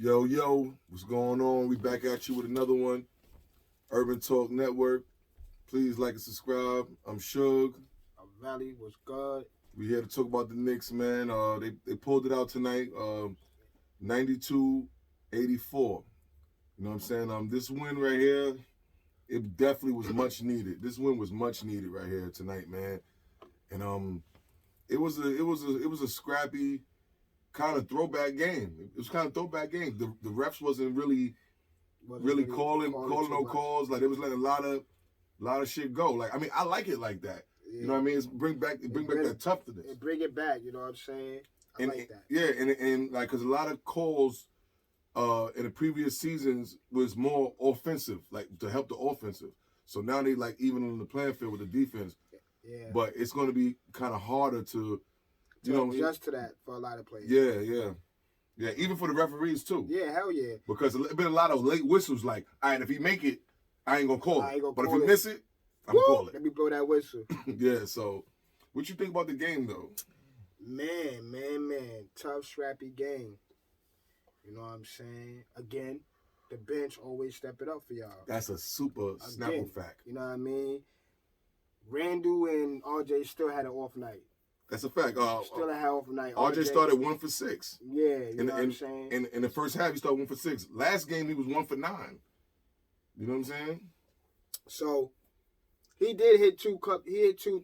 Yo, yo, what's going on? We back at you with another one. Urban Talk Network. Please like and subscribe. I'm Suge. Valley was good. We here to talk about the Knicks, man. They pulled it out tonight, 92-84. You know what I'm saying? This win right here, it definitely was much needed. This win was much needed right here tonight, man. And it was a scrappy kind of throwback game. It was kind of throwback game. The refs wasn't really calling no calls. Like they was letting a lot of shit go. Like I mean, I like it like that. Yeah. You know what I mean? It's bring back that toughness. And bring it back. You know what I'm saying? I like that. Yeah, and like because a lot of calls in the previous seasons was more offensive, like to help the offensive. So now they like even on the playing field with the defense. Yeah. But it's going to be kind of harder to adjust to that for a lot of players. Yeah, even for the referees too. Yeah, hell yeah. Because there's been a lot of late whistles. Like, all right, if he make it, I ain't gonna call it. But if he miss it, I'm gonna call it. Let me blow that whistle. Yeah. So, what you think about the game though? Man, tough, scrappy game. You know what I'm saying? Again, the bench always step it up for y'all. That's a super Snapple fact. You know what I mean? Randall and RJ still had an off night. That's a fact. Still had an off night. RJ started 1 for 6. Yeah, you know what I'm saying? In the first half, he started 1 for 6. Last game, he was 1 for 9. You know what I'm saying? So he did hit two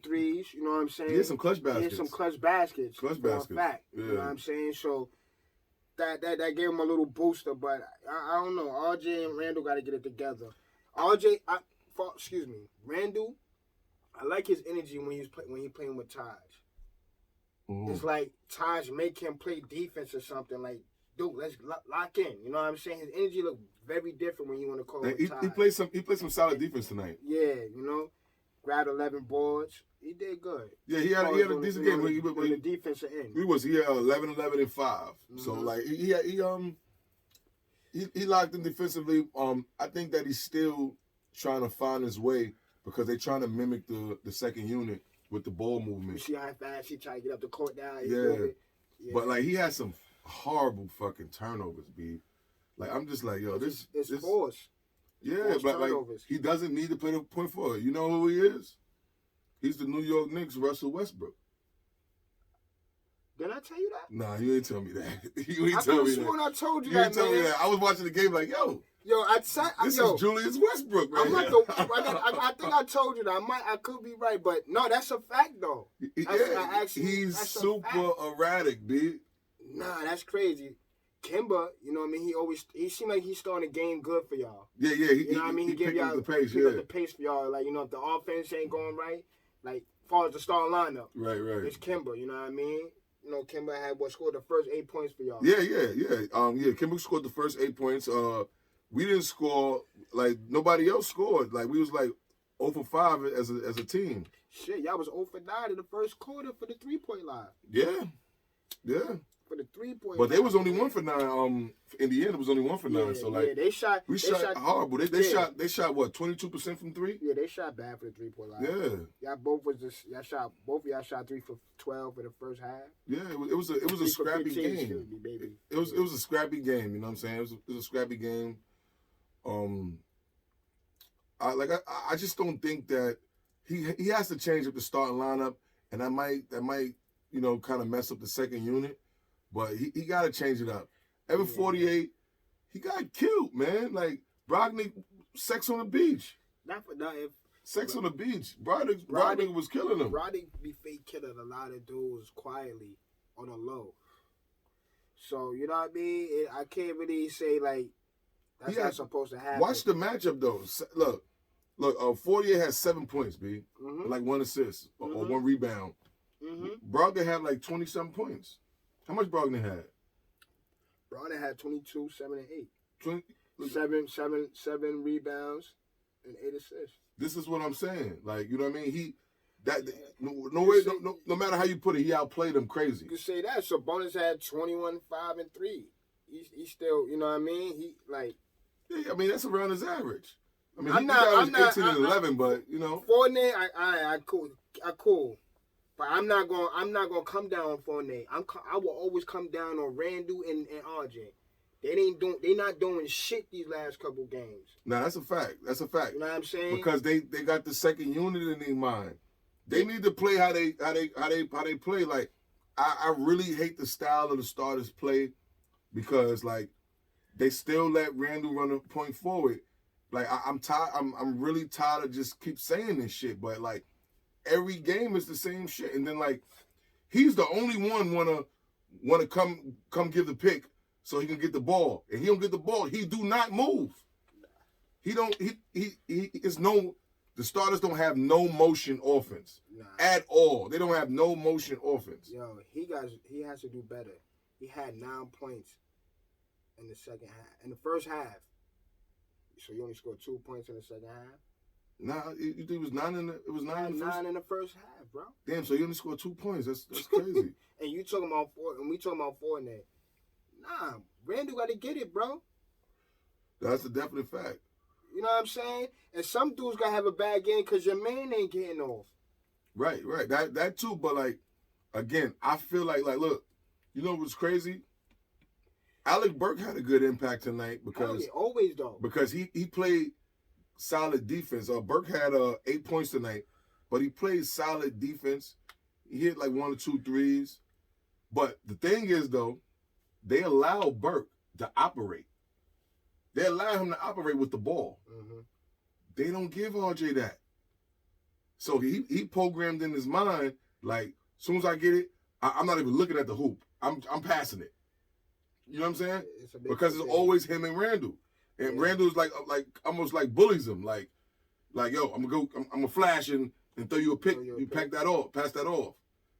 threes. You know what I'm saying? He hit some clutch baskets. He hit some clutch baskets. Clutch baskets. Fact. Yeah. You know what I'm saying? So that gave him a little booster, but I don't know. RJ and Randall got to get it together. Randall. I like his energy when he playing with Taj. Mm-hmm. It's like Taj make him play defense or something. Like, dude, let's lock in. You know what I'm saying? His energy look very different when you want to call it Taj. He played some solid defense tonight. Yeah, you know, grabbed 11 boards. He did good. Yeah, he had a decent game. When the defensive end. He had 11, 11, and 5. Mm-hmm. So like he locked in defensively. I think that he's still trying to find his way because they're trying to mimic the second unit with the ball movement. You see how fast he tried to get up the court down. Yeah. But like he had some horrible fucking turnovers, B. Like I'm just like, yo, this force. Yeah, force but turnovers. Like he doesn't need to play the point forward. You know who he is? He's the New York Knicks, Russell Westbrook. Did I tell you that? Nah, you ain't tell me that. You ain't tell me that. I told you that. You ain't ain't tell me that. I was watching the game like, yo. This is Julius Westbrook, right? I think I told you that. I could be right, but no, that's a fact though. He's super erratic, B. Nah, that's crazy. Kimba, you know what I mean? He seemed like he's starting the game good for y'all. Yeah. You know what I mean? He give y'all the pace, the pace for y'all. Like, you know, if the offense ain't going right, like, as far as the starting lineup. Right. It's Kimba, you know what I mean? You know, Kimba scored the first 8 points for y'all. Yeah. Kimba scored the first 8 points. We didn't score, like, nobody else scored. Like, we was, like, 0 for 5 as a team. Shit, y'all was 0 for 9 in the first quarter for the 3-point line. Yeah. For the 3-point But they was only 1 for 9. In the end, it was only 1 for 9. So, like, we shot horrible. They shot, what, 22% from 3? Yeah, they shot bad for the 3-point line. Yeah. Both of y'all shot 3 for 12 for the first half. Yeah, it was a scrappy game. It was a scrappy game, you know what I'm saying? It was a scrappy game. I just don't think that he has to change up the starting lineup, and that might you know kind of mess up the second unit, but he got to change it up. Evan 48, he got killed, man. Like Brogdon, sex on the beach. Sex on the beach. Brogdon was killing him. Brogdon be fake killing a lot of dudes quietly on the low. So you know what I mean? I can't really say like. That's not supposed to happen. Watch the matchup though. Look. 48 has 7 points, B. Mm-hmm. Like 1 assist or 1 rebound. Mm-hmm. Brogdon had like 20-something points. How much Brogdon had? Brogdon had 22, 7, and 8. 7 rebounds and 8 assists. This is what I'm saying. Like, you know what I mean? No matter how you put it, he outplayed them crazy. You can say that. So Sabonis had 21, 5, and 3. He still, you know what I mean? He like. Yeah, I mean that's around his average. I mean, I'm not 18 and 11, but you know. Fournier, I cool. But I'm not gonna come down on Fournier. I will always come down on Randall and RJ. They not doing shit these last couple games. Now that's a fact. That's a fact. You know what I'm saying? Because they got the second unit in their mind. They need to play how they play. Like I really hate the style of the starters play because like they still let Randall run a point forward. Like I'm tired. I'm really tired of just keep saying this shit. But like every game is the same shit. And then like he's the only one wanna come give the pick so he can get the ball. And he don't get the ball. He do not move. He don't. He is no. The starters don't have no motion offense at all. They don't have no motion offense. Yo, he has to do better. He had 9 points in the second half. In the first half. So you only scored 2 points in the second half? Nah, you think it was 9 in the in the first half, bro. Damn, so you only scored 2 points. That's crazy. And you talking about 4 and we talking about 4 in there. Nah, Randall gotta get it, bro. That's a definite fact. You know what I'm saying? And some dudes gotta have a bad game because your man ain't getting off. Right. That too, but like again, I feel like look, you know what's crazy? Alec Burke had a good impact tonight because always though. Because he played solid defense. Burke had 8 points tonight, but he played solid defense. He hit like 1 or 2 threes. But the thing is though, they allow Burke to operate. They allow him to operate with the ball. Mm-hmm. They don't give RJ that. So he programmed in his mind, like, as soon as I get it, I'm not even looking at the hoop. I'm passing it. You know what I'm saying? Because it's always him and Randall. And Randall's like almost like bullies him. Like, yo, I'm gonna flash and throw you a pick. You pass that off.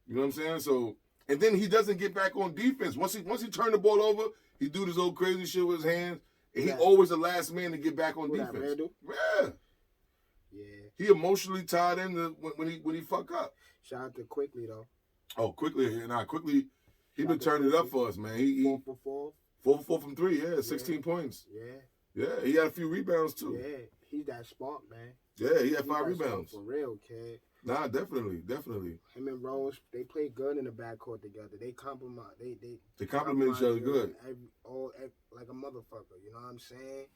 You know what I'm saying? So, and then he doesn't get back on defense. Once he turned the ball over, he do this old crazy shit with his hands. And he always the last man to get back on defense. Randall? Yeah. He emotionally tied in when he fuck up. Shout out to Quickly though. Oh, Quickly he been turning it up for us, man. He 4 for 4. 4 for 4 from 3, 16 points. Yeah, he had a few rebounds too. Yeah, he's that spark, man. Yeah, he had 5 rebounds. For real, kid. Nah, definitely. Him and Rose, they play good in the backcourt together. They complement. They complement each other good. Like a motherfucker. You know what I'm saying?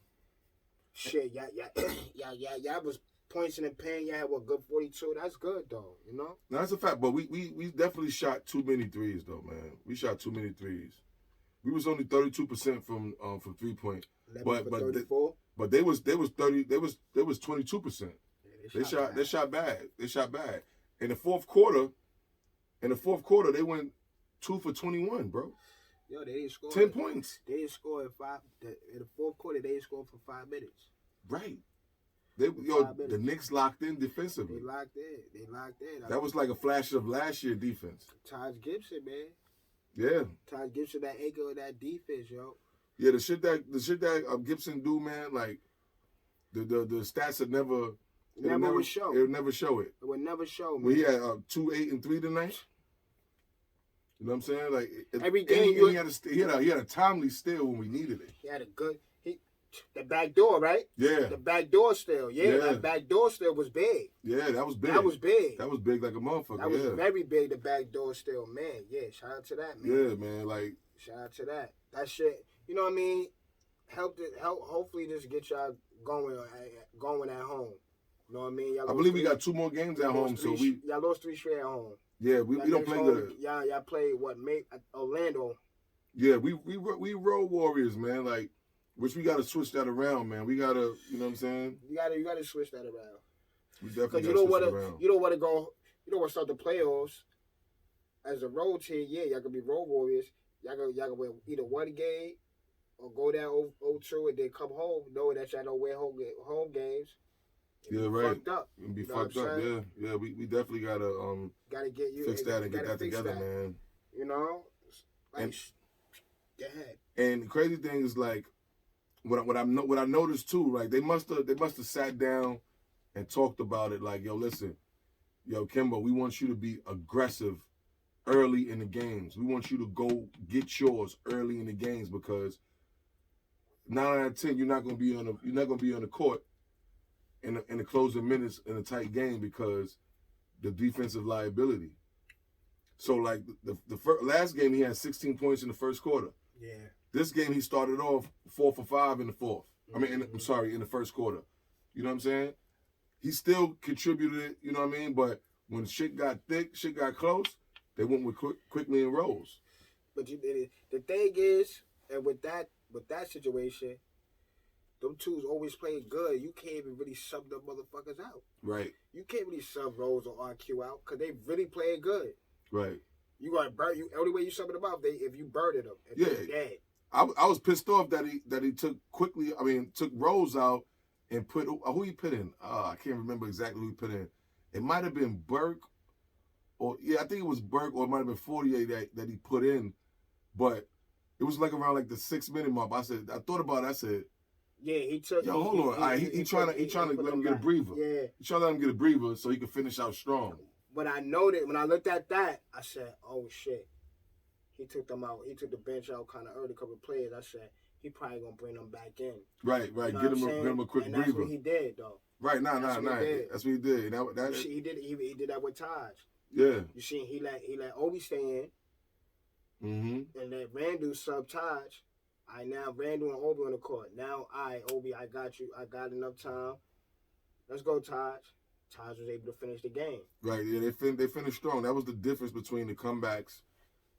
Shit, y'all was points in the paint. Y'all had what, good 42. That's good though. You know. No, that's a fact. But we definitely shot too many threes though, man. We shot too many threes. We was only 32% from 3-point. But they was 22%. They shot bad. In the fourth quarter, they went 2 for 21, bro. Yo, they didn't score 10 points. They didn't score in the fourth quarter. They didn't score for 5 minutes. Right. The Knicks locked in defensively. They locked in. That was like a flash of last year's defense. Taj Gibson, man. Yeah. Taj Gibson, that anchor of that defense, yo. Yeah, the shit that Gibson do, man, like the stats would never. It'll never show it. It would never show, man. Well, he had 2, 8, and 3 tonight. You know what I'm saying? Like every game, he had a timely steal when we needed it. He had a good. The back door, right? Yeah. The back door steal. Yeah, that back door steal was big. Yeah, that was big. That was big like a motherfucker. That was very big. The back door steal, man. Yeah, shout out to that, man. Yeah, man. Like shout out to that. That shit. You know what I mean? Help. Hopefully, this get y'all going at home. You know what I mean? I believe we got 2 more games at home, so y'all lost 3 straight at home. Yeah, we don't play good. Y'all played what? Orlando. Yeah, we road warriors, man. Like, which we gotta switch that around, man. We gotta, you know what I'm saying? You gotta switch that around. We definitely gotta switch it around. You don't want to go. You don't want to start the playoffs as a road team. Yeah, y'all can be road warriors. Y'all can win either one game or go down 0-2 and then come home knowing that y'all don't win home games. Yeah, right. Fucked up. And be fucked up. Yeah. We definitely gotta get you fix that and get that together, man. You know, like, go ahead. And the crazy thing is like, what I noticed too, like they must have sat down and talked about it. Like, yo, listen, yo, Kimbo, we want you to be aggressive early in the games. We want you to go get yours early in the games because 9 out of 10 you're not gonna be on the court in the closing minutes in a tight game because the defensive liability. So like the last game he had 16 points in the first quarter. Yeah. This game, he started off 4 for 5 in the fourth. I mean, in the first quarter. You know what I'm saying? He still contributed, you know what I mean? But when shit got thick, shit got close, they went with quickly and Rose. But the thing is, and with that situation, them twos always played good. You can't even really sub them motherfuckers out. Right. You can't really sub Rose or RQ out because they really played good. Right. You got to burn. Only way you sub them out if you birded them. If they're dead. I was pissed off that he took Rose out and put who he put in. I can't remember exactly who he put in. It might have been Burke, I think it was Burke, or it might have been 48 that he put in, but it was like around like the 6-minute mark. I thought about it. I said, yeah, he took. Yo, hold on. He trying to let him get a breather. Yeah, he trying to let him get a breather so he can finish out strong. But I know that when I looked at that, I said, oh shit. He took them out. He took the bench out kind of early, a couple of players. I said, he probably going to bring them back in. Right. You know Get him a quick and breather. That's what he did, though. Right, That's what he did. He did that with Taj. Yeah. You see, he let Obi stay in. Mm-hmm. And let Randall sub Taj. Now Randall and Obi on the court. Now Obi, I got you. I got enough time. Let's go, Taj. Taj was able to finish the game. Right, yeah, they finished strong. That was the difference between the comebacks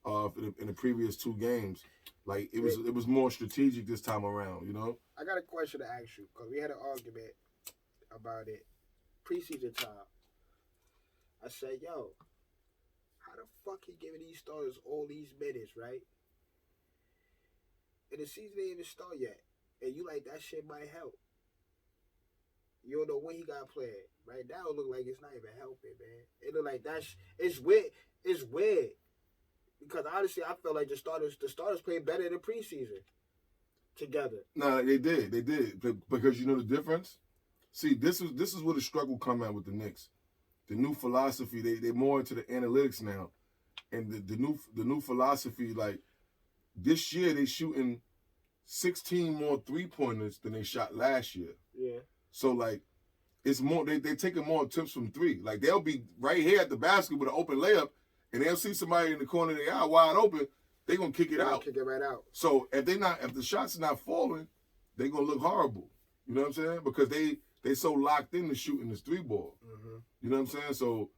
in the previous 2 games. Like it was more strategic this time around, you know. I got a question to ask you because we had an argument about it preseason time. I said, yo, how the fuck he giving these starters all these minutes, right? And the season ain't even start yet, and you like that shit might help. You don't know when he got played. Right now, it look like it's not even helping, man. It look like it's weird. It's weird because honestly, I feel like the starters played better in the preseason together. No, they did because you know the difference. See, this is where the struggle come at with the Knicks. The new philosophy, they more into the analytics now, and the new philosophy, like this year they shooting 16 more 3-pointers than they shot last year. Yeah. So like, it's more they taking more attempts from 3. Like they'll be right here at the basket with an open layup, and they'll see somebody in the corner of the eye wide open. They gonna kick it out. Kick it right out. So if the shots are not falling, they gonna look horrible. You know what I'm saying? Because they so locked in to shooting this 3-ball. Mm-hmm. You know what I'm saying? So,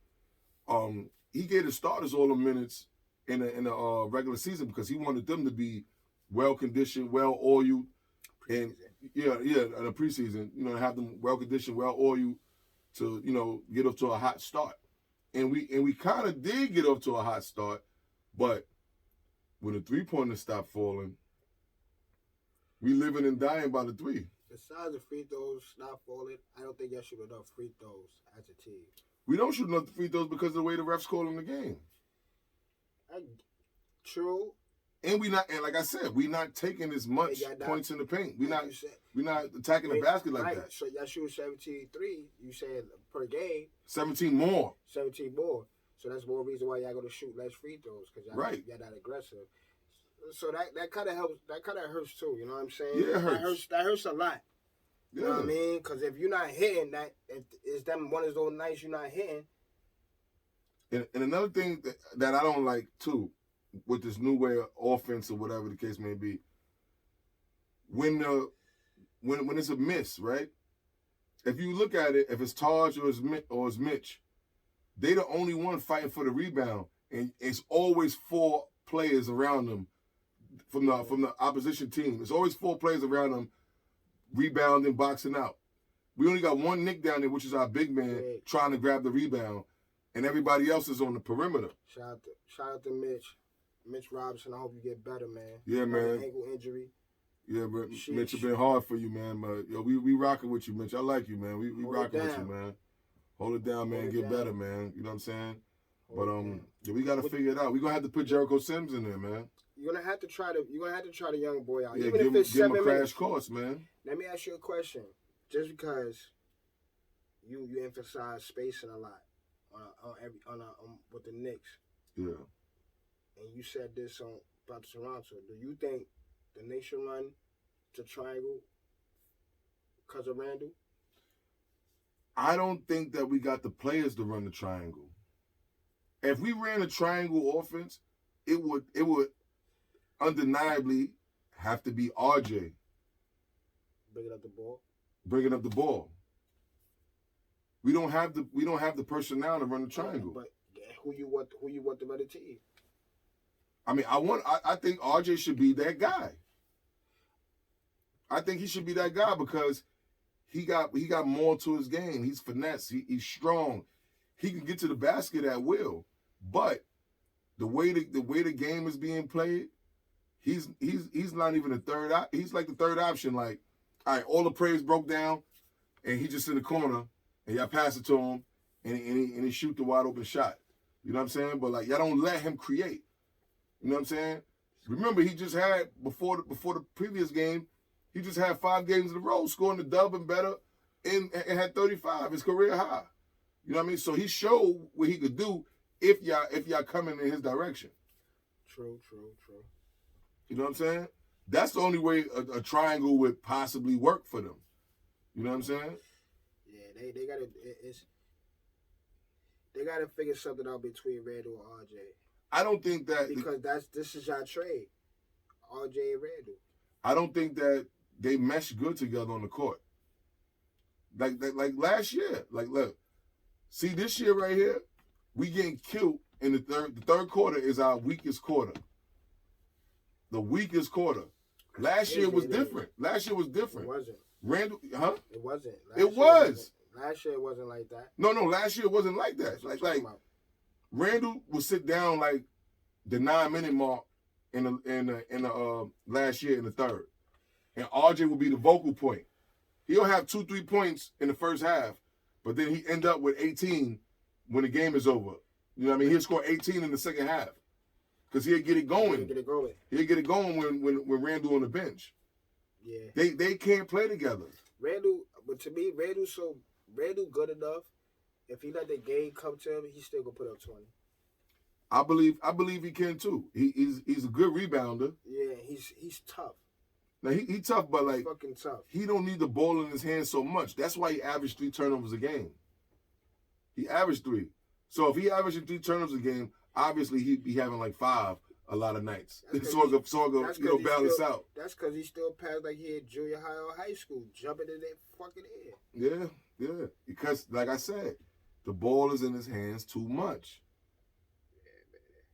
he gave the starters all the minutes in the regular season because he wanted them to be well conditioned, well oiled, and in the preseason, you know, have them well conditioned, well oiled to, you know, get up to a hot start. And we kind of did get up to a hot start, but when the 3-pointers stopped falling, we living and dying by the 3. Besides the free throws not falling, I don't think y'all shoot enough free throws as a team. We don't shoot enough free throws because of the way the refs call in the game. True. And like I said, we not taking as much points in the paint. We not attacking the basket like that. So y'all shoot 17 3, you said per game. 17 more. 17 more. So that's more reason why y'all gonna shoot less free throws because y'all not aggressive. So that kind of helps. That kind of hurts too. You know what I'm saying? Yeah, it hurts. That hurts a lot. Yeah. You know what I mean? Because if you're not hitting, it's them one of those nights you're not hitting. And another thing that I don't like too, with this new way of offense or whatever the case may be, when it's a miss, right? If you look at it, if it's Taj or it's Mitch, they the only one fighting for the rebound, and it's always 4 players around them from the opposition team. It's always 4 players around them rebounding, boxing out. We only got one Nick down there, which is our big man, trying to grab the rebound, and everybody else is on the perimeter. Shout out to Mitch Robinson. I hope you get better, man. Yeah, man. Ankle injury. Yeah, but Mitch, it's been hard for you, man. But yo, we rocking with you, Mitch. I like you, man. We rocking with you, man. Hold it down, man. Get better, man. You know what I'm saying? But we got to figure it out. We're gonna have to put Jericho Sims in there, man. You're gonna have to try the young boy out. Yeah, Even give if it's him 7 a crash minutes. course, man. Let me ask you a question. Just because you emphasize spacing a lot with the Knicks. Yeah. And you said this about Toronto. Do you think the Knicks should run to triangle because of Randall? I don't think that we got the players to run the triangle. If we ran a triangle offense, it would undeniably have to be RJ Bringing up the ball. bringing up the ball. We don't have the personnel to run the triangle. But who you want to run the team? I mean, I think RJ should be that guy. I think he should be that guy because he got more to his game. He's finesse. He's strong. He can get to the basket at will. But the way the game is being played, he's not even a third. He's like the third option. Like, all right, all the plays broke down, and he just in the corner, and y'all pass it to him, and he shoot the wide open shot. You know what I'm saying? But like, y'all don't let him create. You know what I'm saying? Remember, he just had before the previous game, he just had 5 games in a row scoring the dub and better, and had 35, his career high. You know what I mean? So he showed what he could do if y'all coming in his direction. True. You know what I'm saying? That's the only way a triangle would possibly work for them. You know what I'm saying? Yeah, they gotta figure something out between Randall and RJ. I don't think that because this is our trade, RJ and Randall. I don't think that they mesh good together on the court. Like last year. Like, look, see this year right here, we getting killed in the third. The third quarter is our weakest quarter. The weakest quarter. Last year was different. Last year was different. It wasn't. Randall, huh? It wasn't. It was. Last year it wasn't like that. No, last year it wasn't like that. Like Randall would sit down like the 9-minute mark in the last year in the third, and RJ would be the vocal point. He'll have 2-3 points in the first half, but then he end up with 18 when the game is over. You know what I mean? He'll score 18 in the second half because he'll get it going. He'll get it going when Randall on the bench. Yeah. They can't play together. But to me, Randall good enough. If he let the game come to him, he's still gonna put up 20. I believe he can too. He's a good rebounder. Yeah, he's tough. Now he tough, but like fucking tough. He don't need the ball in his hands so much. That's why he averaged 3 turnovers a game. He averaged 3. So if he averaging 3 turnovers a game, obviously he'd be having like 5 a lot of nights. So it go balance out. That's because he still passed like he had junior high or high school, jumping in that fucking air. Yeah. Because like I said, the ball is in his hands too much.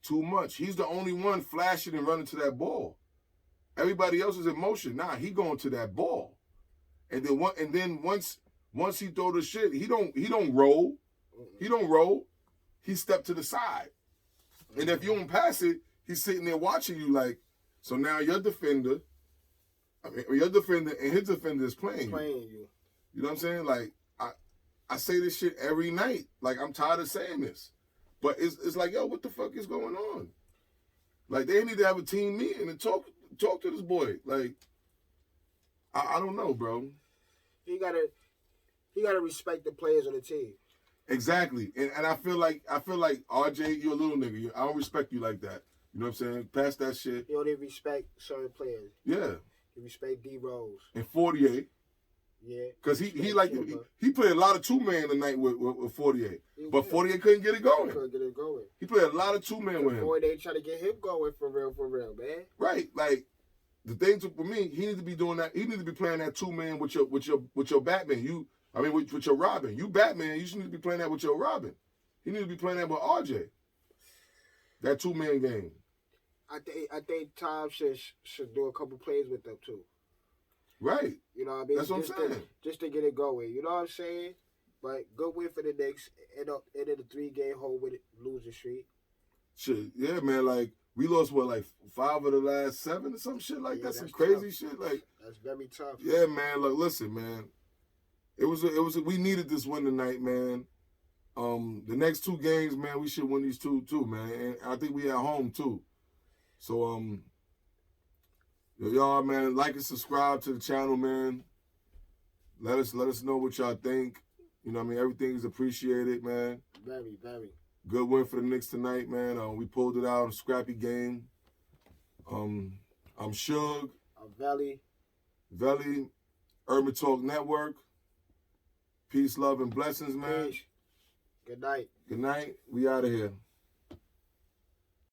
Too much. He's the only one flashing and running to that ball. Everybody else is in motion. Nah, he going to that ball. And then once he throw the shit, he don't roll. He don't roll. He step to the side. And if you don't pass it, he's sitting there watching you like, so now your defender and his defender is playing you. You know what I'm saying? Like, I say this shit every night. Like, I'm tired of saying this. But it's like, yo, what the fuck is going on? Like, they need to have a team meeting and talk to this boy. Like, I don't know, bro. He gotta respect the players on the team. Exactly. And I feel like RJ, you're a little nigga. I don't respect you like that. You know what I'm saying? Pass that shit. You only respect certain players. Yeah. You respect D Rose. And 48. Yeah. Because he played a lot of 2-man tonight with 48. But 48 couldn't get it going. He played a lot of 2-man with him. 48 trying to get him going for real, man. Right. Like, the thing for me, he needs to be doing that. He needs to be playing that 2-man with your Batman. With your Robin. You Batman, you should need to be playing that with your Robin. He needs to be playing that with RJ. That 2-man game. I think Tom should do a couple plays with them too. Right. You know what I mean? That's what I'm saying. Just to get it going. You know what I'm saying? But good win for the Knicks. End a 3-game hole with it, losing streak. Shit, yeah, man. Like, we lost, like 5 of the last 7 or some shit like that. Some crazy tough. shit. Like, that's very tough. Yeah, man. Look, listen, man. We needed this win tonight, man. The next 2 games, man, we should win these 2 too, man. And I think we at home too. So, y'all, man, like and subscribe to the channel, man. Let us know what y'all think. You know what I mean? Everything is appreciated, man. Very, very. Good win for the Knicks tonight, man. We pulled it out, a scrappy game. I'm Suge. I'm Valley. Urban Talk Network. Peace, love, and blessings, man. Peace. Good night. Good night. We out of here.